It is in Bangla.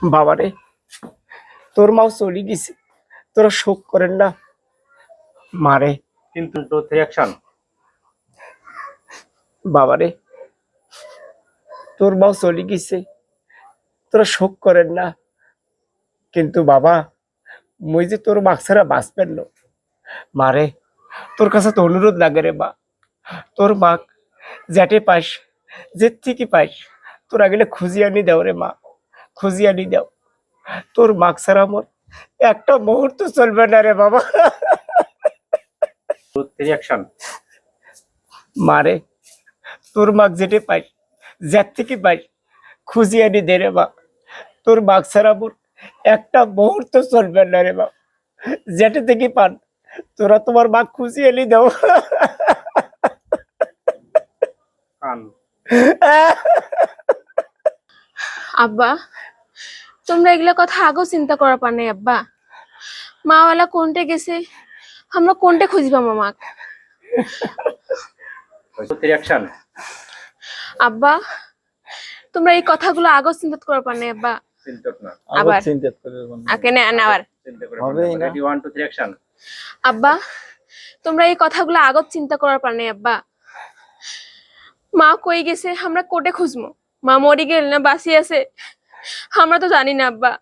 বাবারে, তোর মাও চলে গেছে, তোরা শোক করেন না মারে। কিন্তু অ্যাকশন। বাবারে, তোর মাও চলে গেছে, তোরা শোক করেন না। কিন্তু বাবা, মুই যে তোর মাক ছাড়া বাঁচবেন না মারে। তোর কাছে তো অনুরোধ লাগে রে মা, তোর মাক যেটে পাইস, যে থেকে পাইস, তোরা গেলে খুঁজি আনি দাও রে মা, খুঁজি আনি দাও। তোর মাক ছাড়া আমার একটা মুহূর্ত চলবে না রে বাবা। অ্যাকশন। মারে, তোর মাক যেটে পাইস, যার থেকে পাইস, খুঁজি আনি দে রে মা। তোর মাক ছাড়া আমার একটা মুহূর্ত চলবে না রে মা। যেটা থেকে পান, তোরা তোমার মাক খুঁজি এনে দাও। আব্বা, তোমরা এগুলা কথা আগেও চিন্তা করা পার নাই আব্বা। মাওয়ালা কোনটে গেছে, আমরা কোনটে খুঁজবা মামাক। অ্যাকশন। আব্বা, তোমরা এই কথাগুলো আগেও চিন্তা করা পার নাই আব্বা। আবার আকে না আবার রেডি 1 2 3 অ্যাকশন। আব্বা, তোমরা এই কথাগুলো আগত চিন্তা করার পার নাই আব্বা। মা কই গেছে, আমরা কোটে খুঁজবো। মা মরি গেল না বাঁচি আছে, আমরা তো জানি না আব্বা।